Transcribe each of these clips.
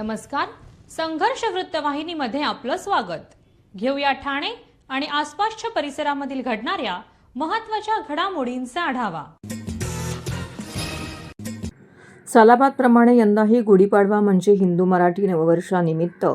नमस्कार. संघर्ष वृत्तवाहिनीमध्ये आपलं स्वागत. घेऊया ठाणे आणि आसपासच्या परिसरामधील घडणाऱ्या महत्त्वाच्या घडामोडींचा आढावा. सालाबादप्रमाणे यंदाही गुढीपाडवा म्हणजे हिंदू मराठी नववर्षानिमित्त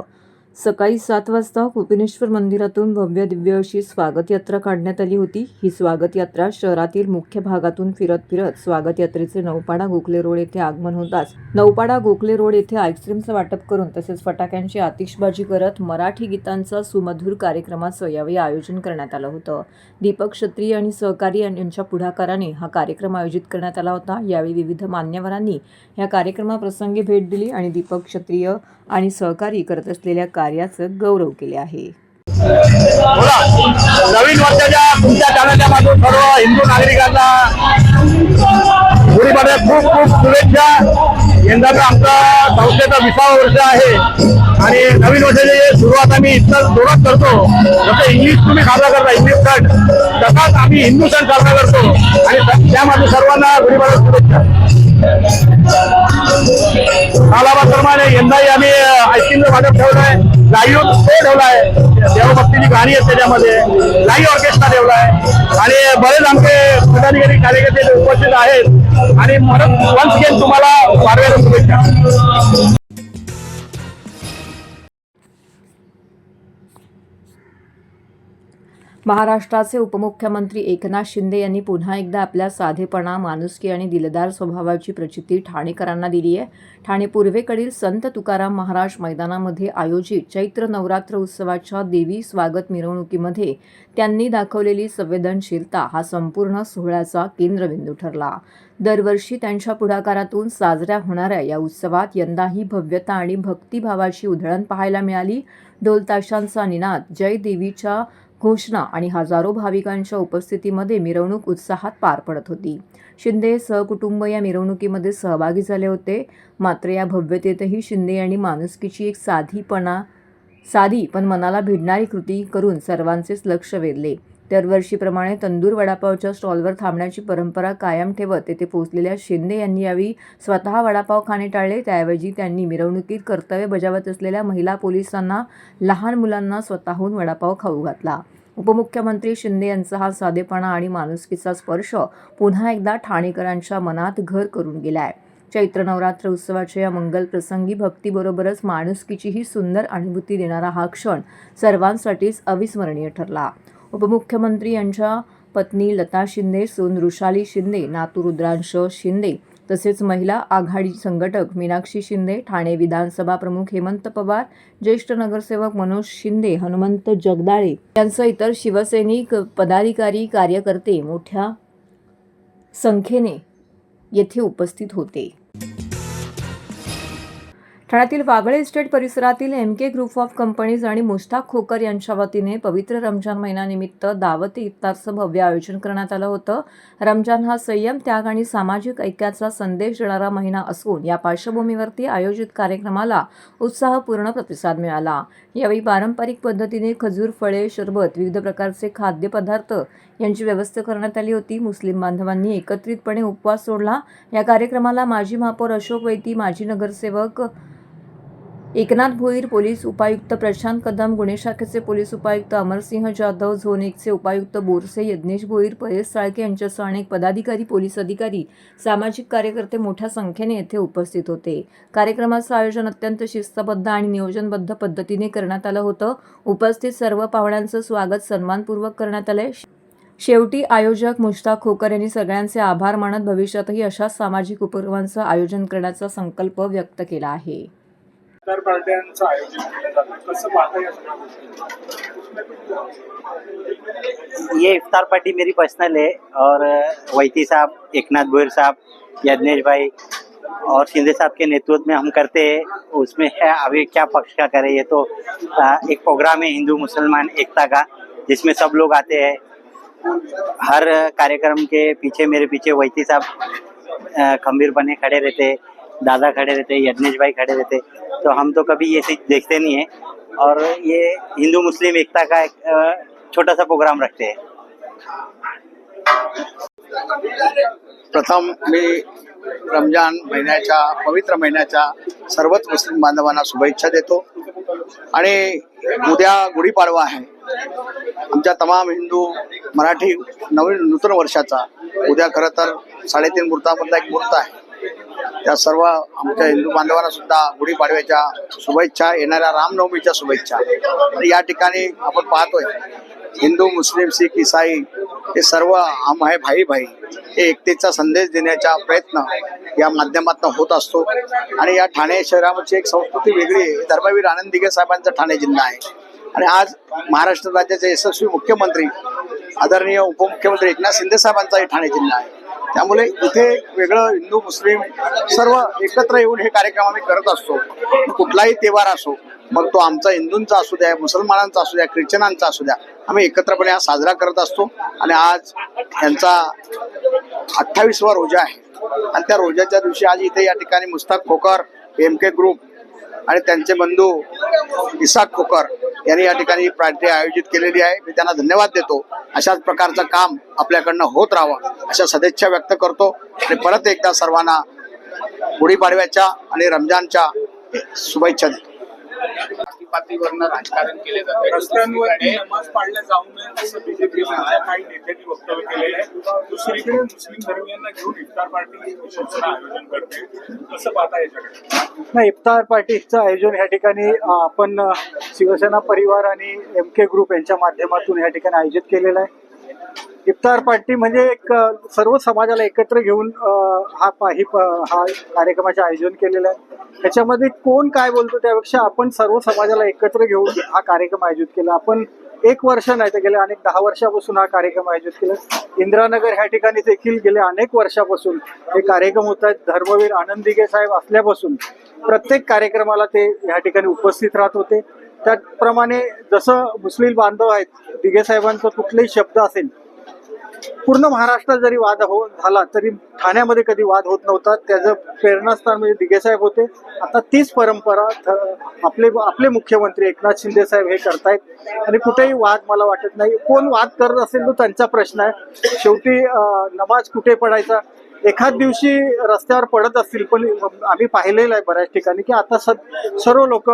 सकाळी 7 वाजता कोपिनेश्वर मंदिरातून भव्य दिव्य अशी स्वागत यात्रा काढण्यात आली होती. ही स्वागत यात्रा शहरातील मुख्य भागातून फिरत फिरत स्वागत यात्रेचे नौपाडा गोखले रोड येथे आगमन होताच नौपाडा गोखले रोड येथे आईस्क्रीमचं वाटप करून तसेच फटाक्यांची आतिषबाजी करत मराठी गीतांचा सुमधुर कार्यक्रमाचं यावेळी आयोजन करण्यात आलं होतं. दीपक क्षत्रिय आणि सहकारी यांच्या पुढाकाराने हा कार्यक्रम आयोजित करण्यात आला होता. यावेळी विविध मान्यवरांनी या कार्यक्रमाप्रसंगी भेट दिली आणि दीपक क्षत्रिय आणि सहकारी करत असलेल्या कार्याचं गौरव केले आहे. नवीन वर्षाच्या तुमच्या चॅनलच्या माध्यमातून सर्व हिंदू नागरिकांना गुढीपाडव्या खूप खूप शुभेच्छा. यंदाचा आमचा संस्थेचं 20वा वर्ष आहे आणि नवीन वर्षाची सुरुवात आम्ही इथं जोरात करतो. जसं इंग्लिश तुम्ही साजरा करता इंग्लिश सण, तसाच आम्ही हिंदू सण साजरा करतो आणि त्यामध्ये सर्वांना गुढीपाडव्या शुभेच्छा. सालाबादप्रमाणे यंदाही आम्ही आईस्क्रीमचं वाटप ठेवलंय, लाईव्ह शो ठेवलाय, देवभक्तीची गाणी आहेत त्याच्यामध्ये, लाईव्ह ऑर्केस्ट्रा ठेवलाय आणि बरेच आमचे पदाधिकारी कार्यकर्ते उपस्थित आहेत आणि म्हणून वन्स अगेन तुम्हाला पाडव्याच्या शुभेच्छा. महाराष्ट्राचे उपमुख्यमंत्री एकनाथ शिंदे यांनी पुन्हा एकदा आपल्या साधेपणा, माणुसकी आणि दिलदार स्वभावाची प्रचिती ठाणेकरांना दिली आहे. ठाणे पूर्वेकडील संत तुकाराम महाराज मैदानामध्ये आयोजित चैत्र नवरात्र उत्सवाच्या देवी स्वागत मिरवणुकीमध्ये त्यांनी दाखवलेली संवेदनशीलता हा संपूर्ण सोहळ्याचा केंद्रबिंदू ठरला. दरवर्षी त्यांच्या पुढाकारातून साजऱ्या होणाऱ्या या उत्सवात यंदाही भव्यता आणि भक्तिभावाची उधळण पाहायला मिळाली. ढोलताशांचा निनाद, जय देवीच्या घोषणा आणि हजारो भाविकांच्या उपस्थितीमध्ये मिरवणूक उत्साहात पार पडत होती. शिंदे सहकुटुंब या मिरवणुकीमध्ये सहभागी झाले होते. मात्र या भव्यतेतही शिंदे यांनी माणुसकीची एक साधी पण मनाला भिडणारी कृती करून सर्वांचेच लक्ष वेधले. दरवर्षीप्रमाणे तंदूर वडापावच्या स्टॉलवर थांबण्याची परंपरा कायम ठेवत तेथे पोहोचलेल्या शिंदे यांनी यावेळी स्वतः वडापाव खाणे टाळले. त्याऐवजी त्यांनी मिरवणुकीत कर्तव्य बजावत असलेल्या महिला पोलिसांना, लहान मुलांना स्वतःहून वडापाव खाऊ घातला. उपमुख्यमंत्री शिंदे यांचा हा साधेपणा आणि माणुसकीचा स्पर्श पुन्हा एकदा ठाणेकरांच्या मनात घर करून गेलाय. चैत्र नवरात्र उत्सवाच्या या मंगल प्रसंगी भक्तीबरोबरच माणुसकीचीही सुंदर अनुभूती देणारा हा क्षण सर्वांसाठीच अविस्मरणीय ठरला. उपमुख्यमंत्री यांच्या पत्नी लता शिंदे, सून वृषाली शिंदे, नातू रुद्रांश शिंदे तसेच महिला आघाडी संघटक मीनाक्षी शिंदे, ठाणे विधानसभा प्रमुख हेमंत पवार, ज्येष्ठ नगरसेवक मनोज शिंदे, हनुमंत जगदाळे यांसह इतर शिवसैनिक, पदाधिकारी, कार्यकर्ते मोठ्या संख्येने येथे उपस्थित होते. ठाण्यातील वागळे इस्टेट परिसरातील MK ग्रुप ऑफ कंपनीज आणि मुश्ताक खोकर यांच्या वतीने पवित्र रमजान महिन्यानिमित्त दावती इफ्तारचं भव्य आयोजन करण्यात आलं होतं. रमजान हा संयम, त्याग आणि सामाजिक ऐक्याचा संदेश देणारा महिना असून या पार्श्वभूमीवरती आयोजित कार्यक्रमाला उत्साहपूर्ण प्रतिसाद मिळाला. यावेळी पारंपरिक पद्धतीने खजूर, फळे, सरबत, विविध प्रकारचे खाद्यपदार्थ यांची व्यवस्था करण्यात आली होती. मुस्लिम बांधवांनी एकत्रितपणे उपवास सोडला. या कार्यक्रमाला माजी महापौर अशोक वैती, माजी नगरसेवक एकनाथ भोईर, पोलीस उपायुक्त प्रशांत कदम, गुन्हे शाखेचे पोलीस उपायुक्त अमरसिंह जाधव, झोन 1चे उपायुक्त बोरसे, यज्ञेश भोईर, परेश साळके यांच्यासह अनेक पदाधिकारी, पोलीस अधिकारी, सामाजिक कार्यकर्ते मोठ्या संख्येने येथे उपस्थित होते. कार्यक्रमाचं आयोजन अत्यंत शिस्तबद्ध आणि नियोजनबद्ध पद्धतीने करण्यात आलं होतं. उपस्थित सर्व पाहुण्यांचं स्वागत सन्मानपूर्वक करण्यात आलंय. शेवटी आयोजक मुश्ताक खोकर यांनी सगळ्यांचे आभार मानत भविष्यातही अशाच सामाजिक उपक्रमांचं आयोजन करण्याचा संकल्प व्यक्त केला आहे. पार्ट्यांचं आयोजन केलं जातं, कसं पाहता या सगळ्या गोष्टी? ये इफ्तार पार्टी मेरी पर्सनल है और वैती साहब, एकनाथ भोईर साहब, यज्ञेश भाई और शिंदे साहब के नेतृत्व में हम करते हैं. उसमें है अभी क्या पक्ष का करें, ये तो एक प्रोग्राम है हिंदू मुसलमान एकता का, जिसमें सब लोग आते हैं. हर कार्यक्रम के पीछे मेरे पीछे वैती साहब खंबीरपने खड़े रहते, दादा खड़े रहते, यज्ञेश भाई खड़े रहते. तो हम तो कभी ये देखते नहीं है और ये हिंदू मुस्लिम एकता का एक छोटा सा प्रोग्राम रखते हैं. प्रथम मी रमजान महिन्याच्या पवित्र महिन्याच्या सर्वच मुस्लिम बांधवांना शुभेच्छा देतो. आणि उद्या गुढीपाडवा आहे, आमच्या तमाम हिंदू मराठी नूतन वर्षाचा. उद्या खरं तर 3.5 मुहूर्तामधला एक मुहूर्त आहे. त्या सर्व आमच्या हिंदू बांधवांना सुद्धा गुढीपाडव्याच्या शुभेच्छा, येणाऱ्या रामनवमीच्या शुभेच्छा. आणि या ठिकाणी आपण पाहतोय हिंदू, मुस्लिम, शीख, ईसाई हे सर्व हम आहे भाई भाई हे एकतेचा संदेश देण्याचा प्रयत्न या माध्यमातून होत असतो. आणि या ठाणे शहरामध्ये एक संस्कृती वेगळी आहे. धर्मवीर आनंद दिघे साहेबांचा ठाणे जिल्हा आहे. आणि आज महाराष्ट्र राज्याचे यशस्वी मुख्यमंत्री आदरणीय उपमुख्यमंत्री एकनाथ शिंदे साहेबांचाही ठाणे जिल्हा आहे. त्यामुळे इथे वेगळं हिंदू मुस्लिम सर्व एकत्र येऊन हे कार्यक्रम आम्ही करत असतो. कुठलाही तेव्हार असो, मग तो आमचा हिंदूंचा असू द्या, मुसलमानांचा असू द्या, ख्रिश्चनांचा असू द्या, आम्ही एकत्रपणे हा साजरा करत असतो. आणि आज यांचा 28वा रोजा आहे. आणि त्या रोजाच्या दिवशी आज इथे या ठिकाणी मुस्ताक खोकर, MK ग्रुप आणि त्यांचे बंधू इसाक खोकर यांनी या ठिकाणी पार्टी आयोजित केलेली आहे. मी त्यांना धन्यवाद देतो. अशाच प्रकारचं काम आपल्याकडनं होत राहावं अशा सदिच्छा व्यक्त करतो. आणि परत एकदा सर्वांना गुढीपाडव्याच्या आणि रमजानच्या शुभेच्छा देतो. जातीपातीवरनं राजकारण केले जाते. रस्त्यांवरती नमाज पाळल्या जाऊ नये असं बीजेपी काही नेत्यांनी वक्तव्य केलेलं आहे. दुसरीकडे मुस्लिम धर्मियांना घेऊन इफ्तार पार्टी शिवसेना आयोजन करते. कसं पाहता याच्याकडे? नाही, इफ्तार पार्टीचं आयोजन या ठिकाणी आपण शिवसेना परिवार आणि MK ग्रुप यांच्या माध्यमातून या ठिकाणी आयोजित केलेलं आहे. इफ्तार पार्टी म्हणजे एक सर्व समाजाला एकत्र घेऊन हा कार्यक्रमाचे आयोजन केलेलं आहे. त्याच्यामध्ये कोण काय बोलतो त्यापेक्षा आपण सर्व समाजाला एकत्र घेऊन हा कार्यक्रम आयोजित केला. आपण 1 वर्ष नाही तर गेल्या अनेक 10 वर्षापासून हा कार्यक्रम आयोजित केला. इंदिरानगर ह्या ठिकाणी देखील गेल्या अनेक वर्षापासून हे कार्यक्रम होत आहेत. धर्मवीर आनंद दिघे साहेब असल्यापासून प्रत्येक कार्यक्रमाला ते ह्या ठिकाणी उपस्थित राहत होते. त्याप्रमाणे जसं मुस्लिम बांधव आहेत, दिघे साहेबांचा कुठलाही शब्द असेल, पूर्ण महाराष्ट्रात जरी वाद झाला तरी ठाण्यामध्ये कधी वाद होत नव्हता. त्याचं प्रेरणास्थान म्हणजे दिघे साहेब होते. आता तीच परंपरा आपले मुख्यमंत्री एकनाथ शिंदे साहेब हे करतायत. आणि कुठेही वाद मला वाटत नाही. कोण वाद करत असेल तो त्यांचा प्रश्न आहे. शेवटी नमाज कुठे पडायचा, एखाद दिवशी रस्त्यावर पडत असतील, पण आम्ही पाहिलेलं आहे बऱ्याच ठिकाणी की आता सर्व लोक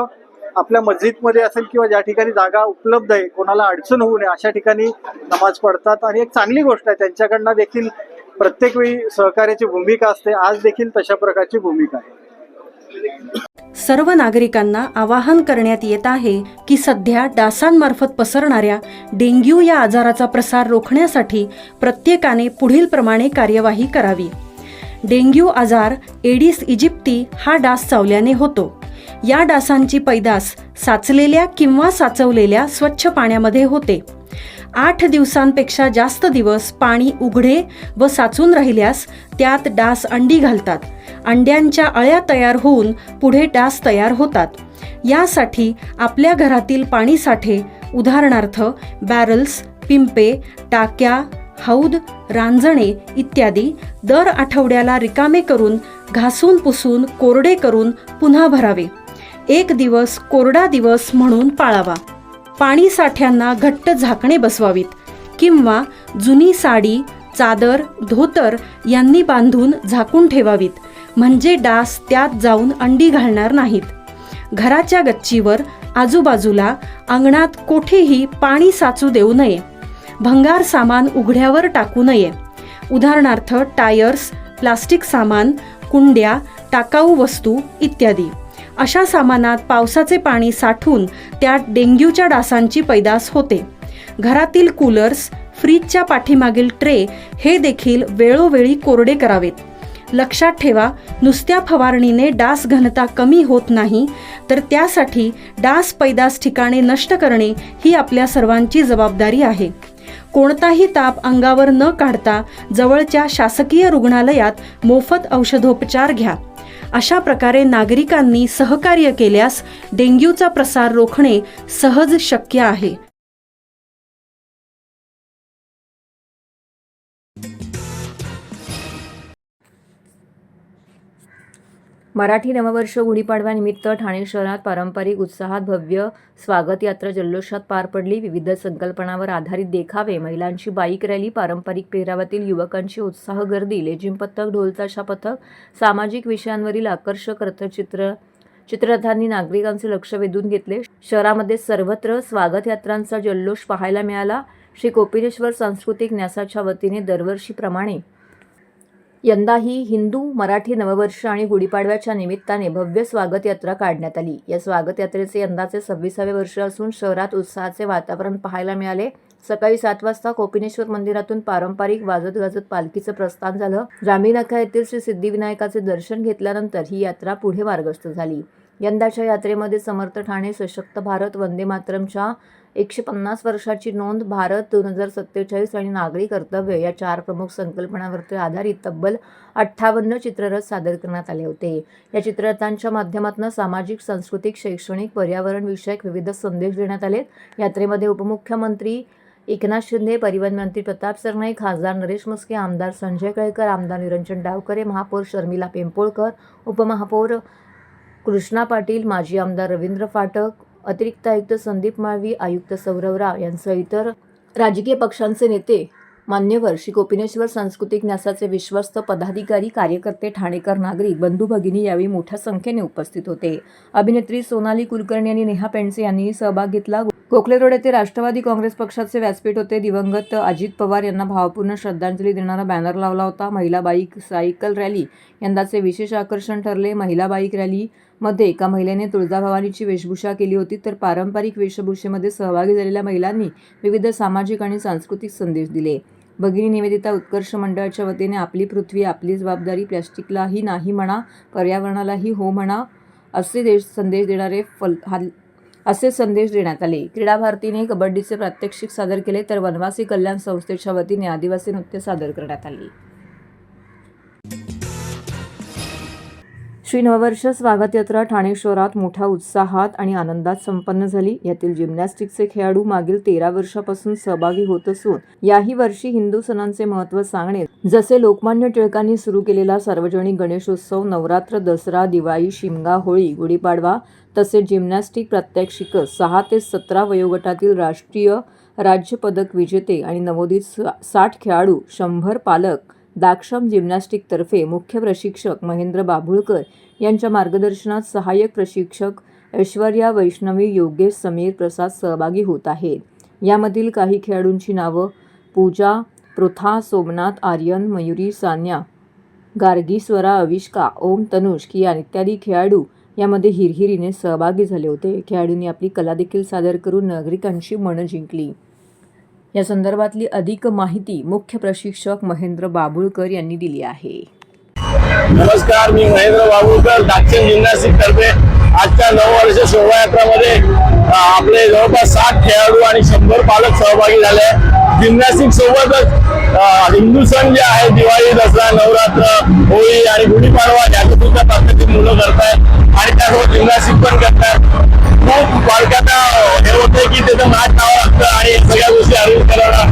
आपल्या मस्जिदमध्ये असेल किंवा ज्या ठिकाणी जागा उपलब्ध आहे, कोणाला अडचण होऊ नये अशा ठिकाणी नमाज पडतात. आणि एक चांगली गोष्ट आहे, त्यांच्याकडनं देखील प्रत्येक वेळी सहकार्याची भूमिका असते. आज देखील तशा प्रकारची भूमिका आहे. सर्व नागरिकांना आवाहन करण्यात येत आहे की सध्या डासांमार्फत पसरणाऱ्या डेंग्यू या आजाराचा प्रसार रोखण्यासाठी प्रत्येकाने पुढील प्रमाणे कार्यवाही करावी. डेंग्यू आजार एडिस इजिप्ती हा डास चावल्याने होतो. या डासांची पैदास साचलेल्या किंवा साचवलेल्या स्वच्छ पाण्यामध्ये होते. 8 दिवसांपेक्षा जास्त दिवस पाणी उघडे व साचून राहिल्यास त्यात डास अंडी घालतात. अंड्यांच्या अळ्या तयार होऊन पुढे डास तयार होतात. यासाठी आपल्या घरातील पाणी साठे, उदाहरणार्थ बॅरल्स, पिंपे, टाक्या, हौद, रांजणे इत्यादी दर आठवड्याला रिकामे करून घासून पुसून कोरडे करून पुन्हा भरावे. 1 दिवस कोरडा दिवस म्हणून पाळावा. पाणी साठ्यांना घट्ट झाकणे बसवावीत किंवा जुनी साडी, चादर, धोतर यांनी बांधून झाकून ठेवावीत, म्हणजे डास त्यात जाऊन अंडी घालणार नाहीत. घराच्या गच्चीवर, आजूबाजूला, अंगणात कोठेही पाणी साचू देऊ नये. भंगार सामान उघड्यावर टाकू नये. उदाहरणार्थ टायर्स, प्लास्टिक सामान, कुंड्या, टाकाऊ वस्तू इत्यादी. अशा सामानात पावसाचे पाणी साठून त्यात डेंग्यूच्या डासांची पैदास होते. घरातील कूलर्स, फ्रीजच्या पाठीमागील ट्रे हे देखील वेळोवेळी कोरडे करावेत. लक्षात ठेवा, नुसत्या फवारणीने डास घनता कमी होत नाही, तर त्यासाठी डास पैदास ठिकाणे नष्ट करणे ही आपल्या सर्वांची जबाबदारी आहे. कोणताही ताप अंगावर न काढता जवळच्या शासकीय रुग्णालयात मोफत औषधोपचार घ्या. अशा प्रकारे नागरिकांनी सहकार्य केल्यास डेंग्यूचा प्रसार रोखणे सहज शक्य आहे. मराठी नववर्ष गुढीपाडव्यानिमित्त ठाणे शहरात पारंपरिक उत्साहात भव्य स्वागत यात्रा जल्लोषात पार पडली. विविध संकल्पनांवर आधारित देखावे, महिलांची बाईक रॅली, पारंपरिक पेहरावातील युवकांची उत्साह गर्दी, लेझिम पथक, ढोल ताशा पथक, सामाजिक विषयांवरील आकर्षक रथचित्र चित्ररथांनी नागरिकांचे लक्ष वेधून घेतले. शहरामध्ये सर्वत्र स्वागत यात्रांचा जल्लोष पाहायला मिळाला. श्री कोपिनेश्वर सांस्कृतिक न्यासाच्या वतीने दरवर्षीप्रमाणे यंदाही हिंदू मराठी नववर्ष आणि गुढीपाडव्याच्या निमित्ताने भव्य स्वागत यात्रा काढण्यात आली. या स्वागत यात्रेचे यंदाचे 26वे वर्ष असून शहरात उत्साहाचे वातावरण पाहायला मिळाले. सकाळी 7 वाजता कोपिनेश्वर मंदिरातून पारंपरिक वाजत गाजत पालखीचं प्रस्थान झालं. जांभीनाका येथील श्री सिद्धिविनायकाचे दर्शन घेतल्यानंतर ही यात्रा पुढे मार्गस्थ झाली. यंदाच्या यात्रेमध्ये समर्थ ठाणे, सशक्त भारत, वंदे मातरमच्या 150 वर्षाची नोंद, भारत 2047 आणि नागरी कर्तव्य या 4 प्रमुख संकल्पनांवर आधारित तब्बल 58 चित्ररथ सादर करण्यात आले होते. या चित्ररथांच्या माध्यमातून सामाजिक, सांस्कृतिक, शैक्षणिक, पर्यावरण विषयक विविध संदेश देण्यात आले. यात्रेमध्ये उपमुख्यमंत्री एकनाथ शिंदे, परिवहन मंत्री प्रताप सरनाईक, खासदार नरेश म्हस्के, आमदार संजय केळकर, आमदार निरंजन डावकरे, महापौर शर्मिला पिंपोळकर, उपमहापौर कृष्णा पाटील, माजी आमदार रवींद्र फाटक, अतिरिक्त आयुक्त संदीप माळवी, आयुक्त सौरव राव यांसह इतर राजकीय पक्षांचे नेते, मान्यवर, श्री कोपिनेश्वर सांस्कृतिक न्यासाचे विश्वस्त पदाधिकारी, कार्यकर्ते, ठाणेकर, नागरिक, बंधू भगिनी यावेळी मोठ्या संख्येने उपस्थित होते. अभिनेत्री सोनाली कुलकर्णी आणि नेहा पेंडसे यांनीही सहभाग घेतला. गोखले रोड येथे राष्ट्रवादी काँग्रेस पक्षाचे व्यासपीठ होते. दिवंगत अजित पवार यांना भावपूर्ण श्रद्धांजली देणारा बॅनर लावला होता. महिला बाईक सायकल रॅली यंदाचे विशेष आकर्षण ठरले. महिला बाईक रॅलीमध्ये एका महिलेने तुळजाभवानीची वेशभूषा केली होती, तर पारंपरिक वेशभूषेमध्ये सहभागी झालेल्या महिलांनी विविध सामाजिक आणि सांस्कृतिक संदेश दिले. भगिनी निवेदिता उत्कर्ष मंडळाच्या वतीने आपली पृथ्वी, आपली जबाबदारी, प्लॅस्टिकलाही नाही म्हणा, पर्यावरणालाही हो म्हणा असे संदेश देण्यात आले. क्रीडा भारतीने कबड्डीचे प्रात्यक्षिक सादर केले, तर वनवासी कल्याण संस्थेच्या वतीने आदिवासी नृत्य सादर करण्यात आले. श्री नववर्ष स्वागत यात्रा ठाणे शहरात मोठ्या उत्साहात आणि आनंदात संपन्न झाली. यातील जिम्नॅस्टिकचे खेळाडू मागील 13 वर्षापासून सहभागी होत असून याही वर्षी हिंदू सणांचे महत्त्व सांगणे, जसे लोकमान्य टिळकांनी सुरू केलेला सार्वजनिक गणेशोत्सव, नवरात्र, दसरा, दिवाळी, शिमगा, होळी, गुढीपाडवा तसेच जिम्नॅस्टिक प्रात्यक्षिक, 6 ते 17 वयोगटातील राष्ट्रीय राज्य पदक विजेते आणि नवोदित 60 खेळाडू, 100 पालक, दाक्षम जिम्नॅस्टिकतर्फे मुख्य प्रशिक्षक महेंद्र बाभुळकर यांच्या मार्गदर्शनात सहाय्यक प्रशिक्षक ऐश्वर्या वैष्णवी, योगेश, समीर, प्रसाद सहभागी होत आहेत. यामधील काही खेळाडूंची नावं पूजा, पृथा, सोमनाथ, आर्यन, मयुरी, सान्या, गार्गी, स्वरा, अविष्का, ओम, तनुष, कियान इत्यादी खेळाडू यामध्ये हिरहिरीने सहभागी झाले होते. खेळाडूंनी आपली कला देखील सादर करून नागरिकांची मनं जिंकली. या संदर्भातली अधिक माहिती मुख्य प्रशिक्षक महेंद्र बाभुळकर यांनी दिली आहे. नमस्कार, मी महेंद्र बाभुळकर, दाक्षिण जिम्नॅस्टिक तर्फे आजच्या नववर्ष शोभायात्रामध्ये आपले जवळपास 60 खेळाडू आणि 100 पालक सहभागी झाले. जिम्नॅस्टिक सोबतच हिंदू सण जे आहेत, दिवाळी, दसरा, नवरात्र, होळी आणि गुढीपाडवा याचं सुद्धा प्रात्यक्षिक मुलं करतायत आणि त्यासोबत जिम्नॅस्टिक पण करतात. खूप पालकांना हे होते की त्याचं नाच लावावं लागतं आणि सगळ्या गोष्टी अरेंज करणं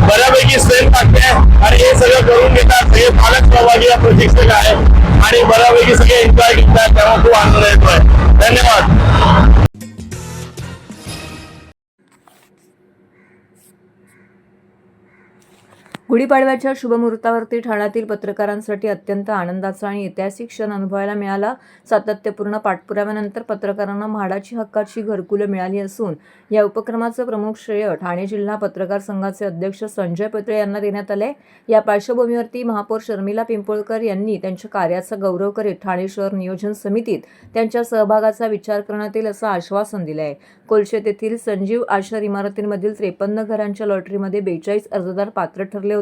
बऱ्यापैकी स्ट्रेंथ लागते आणि हे सगळं करून घेतात. सगळे पालक सहभागी प्रशिक्षक आहेत आणि बऱ्यापैकी सगळे एन्जॉय घेतात, त्यामुळे खूप आनंद येतोय. धन्यवाद. गुढीपाडव्याच्या शुभमुहूर्तावरती ठाण्यातील पत्रकारांसाठी अत्यंत आनंदाचा आणि ऐतिहासिक क्षण अनुभवायला मिळाला. सातत्यपूर्ण पाठपुराव्यानंतर पत्रकारांना म्हाडाची हक्काची घरकुलं मिळाली असून या उपक्रमाचं प्रमुख श्रेय ठाणे जिल्हा पत्रकार संघाचे अध्यक्ष संजय पेत्रे यांना देण्यात आले. या पार्श्वभूमीवरती महापौर शर्मिला पिंपोळकर यांनी त्यांच्या कार्याचा गौरव करीत ठाणे शहर नियोजन समितीत त्यांच्या सहभागाचा विचार करण्यात येईल असं आश्वासन दिलं आहे. कोलशेत येथील संजीव आश्रय इमारतींमधील 53 घरांच्या लॉटरीमध्ये 42 अर्जदार पात्र ठरले होते.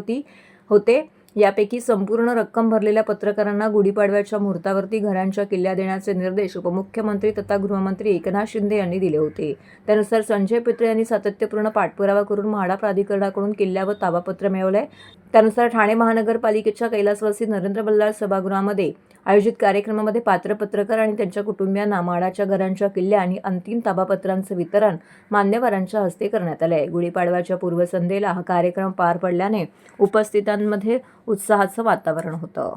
यापैकी संपूर्ण रक्कम भरलेल्या पत्रकारांना गुढीपाडव्याच्या मुहूर्तावरती घरांच्या किल्ल्या देण्याचे निर्देश उपमुख्यमंत्री तथा गृहमंत्री एकनाथ शिंदे यांनी दिले होते. त्यानुसार संजय पेत्रे यांनी सातत्यपूर्ण पाठपुरावा करून म्हाडा प्राधिकरणाकडून किल्ल्यावर ताबापत्र मिळवलंय. त्यानुसार ठाणे महानगरपालिकेच्या कैलासवासी नरेंद्र बल्लाळ सभागृहामध्ये आयोजित कार्यक्रमामध्ये पात्र पत्रकार आणि त्यांच्या कुटुंबियांना म्हाडाच्या घरांच्या किल्ल्या आणि अंतिम ताबापत्रांचं वितरण मान्यवरांच्या हस्ते करण्यात आले. गुढीपाडव्याच्या पूर्वसंध्येला हा कार्यक्रम पार पडल्याने उपस्थितांमध्ये उत्साहाचं वातावरण होतं.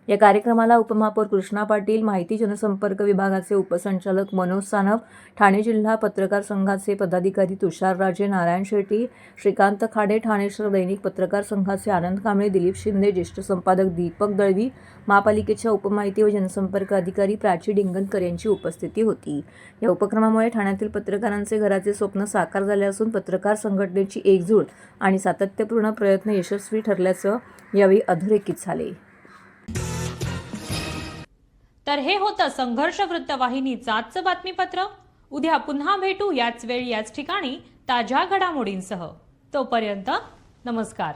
या कार्यक्रमाला उपमहापौर कृष्णा पाटील, माहिती जनसंपर्क विभागाचे उपसंचालक मनोज सानप, ठाणे जिल्हा पत्रकार संघाचे पदाधिकारी तुषार राजे, नारायण शेट्टी, श्रीकांत खाडे, ठाणे शहर दैनिक पत्रकार संघाचे आनंद कांबळे, दिलीप शिंदे, ज्येष्ठ संपादक दीपक दळवी, महापालिकेच्या उपमाहिती व जनसंपर्क अधिकारी प्राची डिंगनकर यांची उपस्थिती होती. या उपक्रमामुळे ठाण्यातील पत्रकारांचे घराचे स्वप्न साकार झाले असून पत्रकार संघटनेची एकजूट आणि सातत्यपूर्ण प्रयत्न यशस्वी ठरल्याचं यावेळी अधोरेखित झाले. तर हे होतं संघर्ष वृत्तवाहिनीचं आजचं बातमीपत्र. उद्या पुन्हा भेटू याच वेळी याच ठिकाणी ताज्या घडामोडींसह. तोपर्यंत नमस्कार.